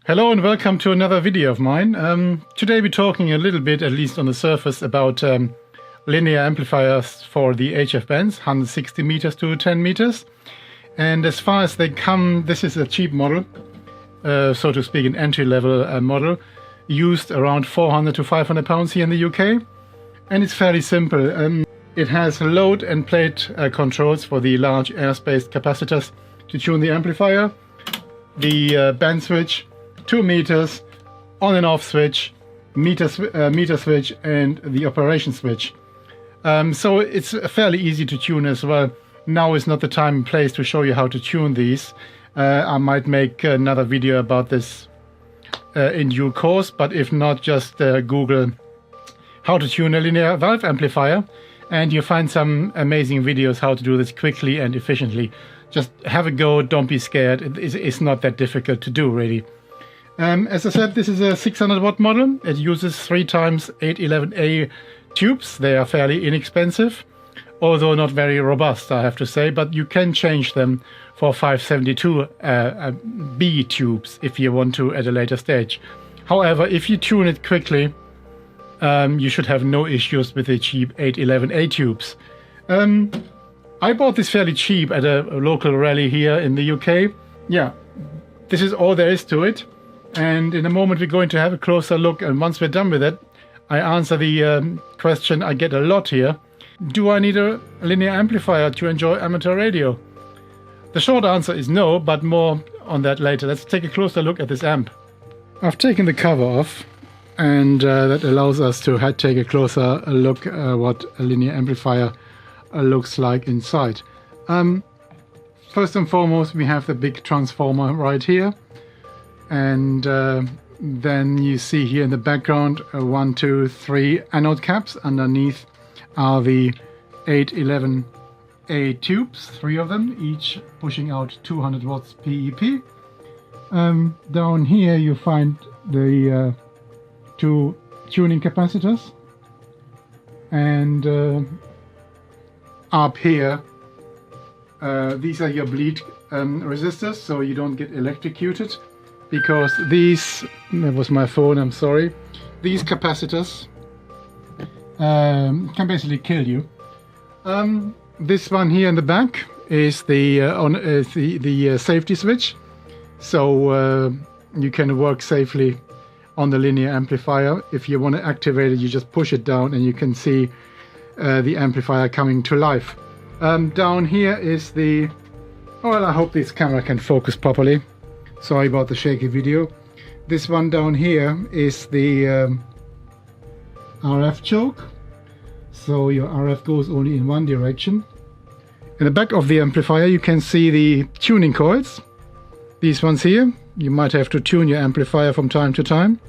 Hello and welcome to another video of mine. Today we're talking a little bit, at least on the surface, about linear amplifiers for the HF bands, 160 meters to 10 meters. And as far as they come, this is a cheap model, so to speak, an entry-level model, used around 400 to 500 pounds here in the UK. And it's fairly simple. It has load and plate controls for the large air-spaced capacitors to tune the amplifier, the band switch, 2 meters, on and off switch, meter switch, and the operation switch. So it's fairly easy to tune as well. Now is not the time and place to show you how to tune these. I might make another video about this in due course, but if not, just Google how to tune a linear valve amplifier and you find some amazing videos how to do this quickly and efficiently. Just have a go, don't be scared. It's not that difficult to do, really. As I said, this is a 600 watt model. It uses 3 times AL-811 tubes. They are fairly inexpensive, although not very robust, I have to say, but you can change them for 572 B tubes if you want to at a later stage. However, if you tune it quickly, you should have no issues with the cheap AL-811 tubes. I bought this fairly cheap at a local rally here in the UK. Yeah, this is all there is to it. And in a moment we're going to have a closer look, and once we're done with it, I answer the question I get a lot here. Do I need a linear amplifier to enjoy amateur radio? The short answer is no, but more on that later. Let's take a closer look at this amp. I've taken the cover off, and that allows us to take a closer look at what a linear amplifier looks like inside. First and foremost, we have the big transformer right here. And then you see here in the background 1, 2, 3 anode caps. Underneath are the AL-811 tubes, 3 of them, each pushing out 200 watts PEP. Down here you find the 2 tuning capacitors, and up here these are your bleed resistors, so you don't get electrocuted. Because these, that was my phone, I'm sorry, these capacitors can basically kill you. This one here in the back is the safety switch, so you can work safely on the linear amplifier. If you want to activate it, you just push it down and you can see the amplifier coming to life. Down here is the, well, I hope this camera can focus properly. Sorry about the shaky video. This one down here is the RF choke. So your RF goes only in one direction. In the back of the amplifier you can see the tuning coils. These ones here. You might have to tune your amplifier from time to time.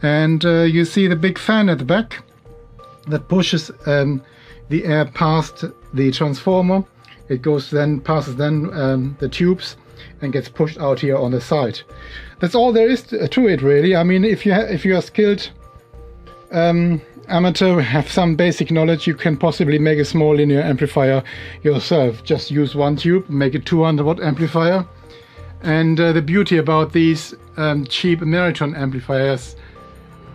And you see the big fan at the back that pushes the air past the transformer. It goes then, passes then the tubes and gets pushed out here on the side. That's all there is to it, really. I mean, if you are skilled amateur, have some basic knowledge, you can possibly make a small linear amplifier yourself. Just use 1 tube, make a 200 watt amplifier. And the beauty about these cheap Ameritron amplifiers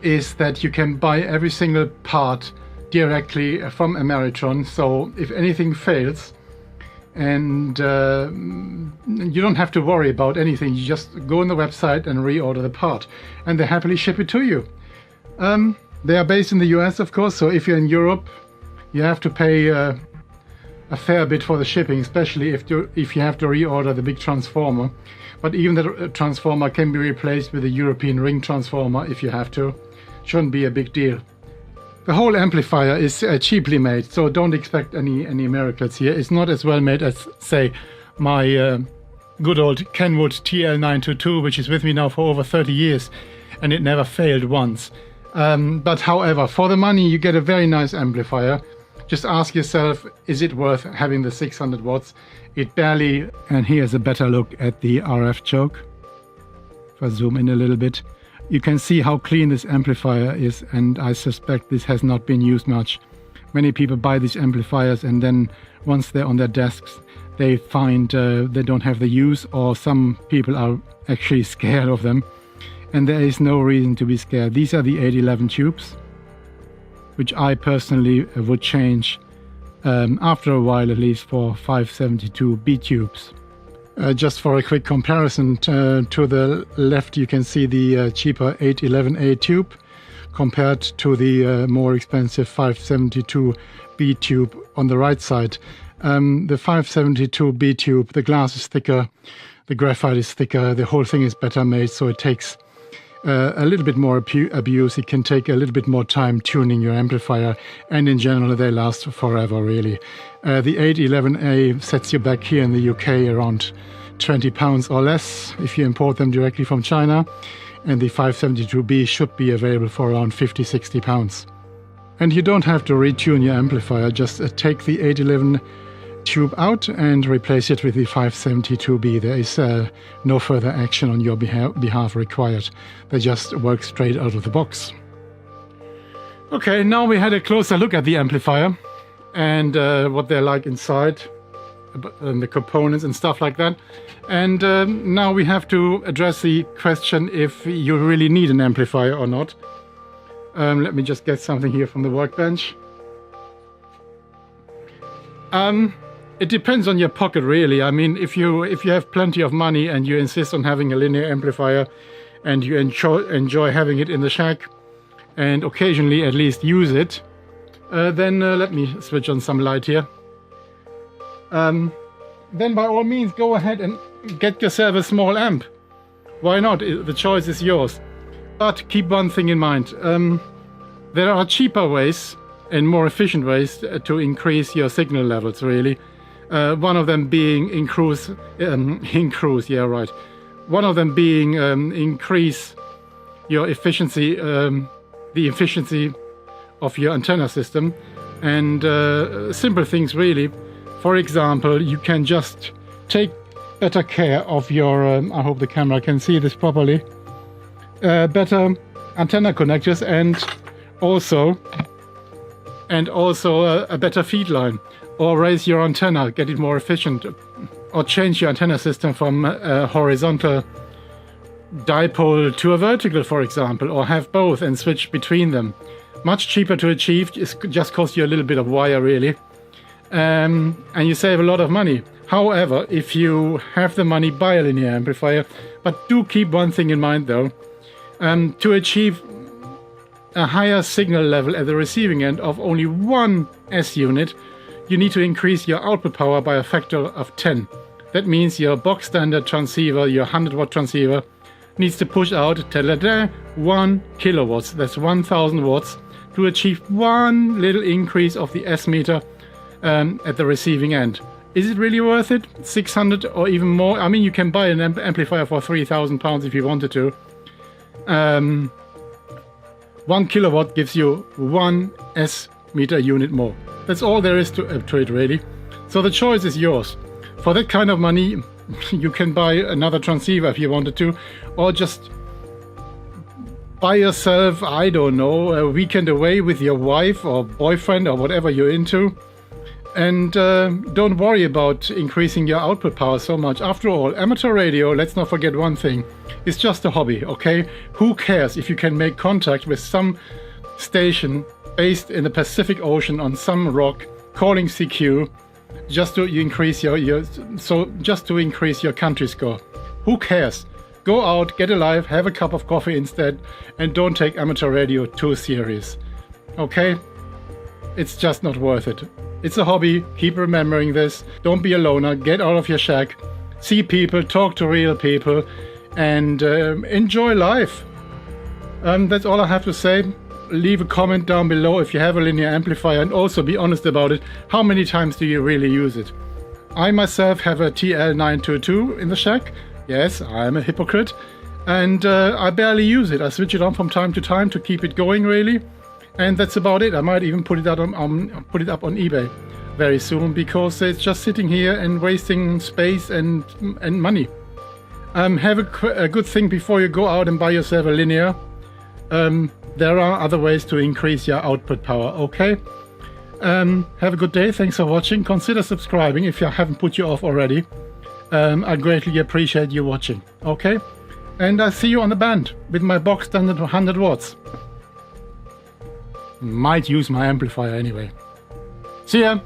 is that you can buy every single part directly from Ameritron. So if anything fails, and you don't have to worry about anything, you just go on the website and reorder the part and they happily ship it to you. They are based in the US, of course, so if you're in Europe you have to pay a fair bit for the shipping, especially if you have to reorder the big transformer. But even the transformer can be replaced with a European ring transformer if you have to. Shouldn't be a big deal. The whole amplifier is cheaply made, so don't expect any miracles here. It's not as well made as, say, my good old Kenwood TL922, which is with me now for over 30 years, and it never failed once. But however, for the money you get a very nice amplifier. Just ask yourself, is it worth having the 600 watts? It barely... And here's a better look at the RF choke. If I zoom in a little bit, you can see how clean this amplifier is, and I suspect this has not been used much. Many people buy these amplifiers and then once they're on their desks they find they don't have the use, or some people are actually scared of them and there is no reason to be scared. These are the AL-811 tubes, which I personally would change after a while, at least, for 572B tubes. Just for a quick comparison, to the left you can see the cheaper AL-811A tube compared to the more expensive 572B tube on the right side. The 572B tube, the glass is thicker, the graphite is thicker, the whole thing is better made, so it takes a little bit more abuse. It can take a little bit more time tuning your amplifier, and in general they last forever, really. The AL-811A sets you back here in the UK around £20 or less if you import them directly from China, and the 572B should be available for around £50–60. And you don't have to retune your amplifier, just take the AL-811 tube out and replace it with the 572B. There is no further action on your behalf required. They just work straight out of the box. Okay, now we had a closer look at the amplifier and what they're like inside, and the components and stuff like that. And now we have to address the question if you really need an amplifier or not. Let me just get something here from the workbench. It depends on your pocket, really. I mean, if you have plenty of money and you insist on having a linear amplifier and you enjoy having it in the shack and occasionally at least use it, then let me switch on some light here. Then by all means go ahead and get yourself a small amp. Why not? The choice is yours. But keep one thing in mind. There are cheaper ways and more efficient ways to increase your signal levels, really. One of them being increase your efficiency, the efficiency of your antenna system, and simple things, really. For example, you can just take better care of your, I hope the camera can see this properly, better antenna connectors, and also a better feed line, or raise your antenna, get it more efficient, or change your antenna system from a horizontal dipole to a vertical, for example, or have both and switch between them. Much cheaper to achieve, it just costs you a little bit of wire, really, and you save a lot of money. However, if you have the money, buy a linear amplifier, but do keep one thing in mind though. To achieve a higher signal level at the receiving end of only one S unit, you need to increase your output power by a factor of 10. That means your box standard transceiver, your 100-watt transceiver, needs to push out 1 kilowatts, that's 1000 watts, to achieve one little increase of the S meter at the receiving end. Is it really worth it? 600 or even more? I mean, you can buy an amplifier for £3,000 if you wanted to. 1 kilowatt gives you 1 S meter unit more. That's all there is to it, really. So the choice is yours. For that kind of money, you can buy another transceiver if you wanted to, or just buy yourself, I don't know, a weekend away with your wife or boyfriend or whatever you're into. And don't worry about increasing your output power so much. After all, amateur radio, let's not forget one thing, is just a hobby, okay? Who cares if you can make contact with some station based in the Pacific Ocean on some rock, calling CQ, just to increase your country score? Who cares? Go out, get a life, have a cup of coffee instead, and don't take amateur radio too serious, okay? It's just not worth it. It's a hobby, keep remembering this. Don't be a loner, get out of your shack, see people, talk to real people, and enjoy life. That's all I have to say. Leave a comment down below if you have a linear amplifier, and also be honest about it. How many times do you really use it? I myself have a TL922 in the shack. Yes, I'm a hypocrite. And I barely use it. I switch it on from time to time to keep it going, really. And that's about it. I might even put it up on eBay very soon, because it's just sitting here and wasting space and money. Have a good think before you go out and buy yourself a linear. There are other ways to increase your output power, okay? Have a good day. Thanks for watching. Consider subscribing if I haven't put you off already. I greatly appreciate you watching, okay? and I'll see you on the band with my box standard 100 watts. Might use my amplifier anyway. See ya!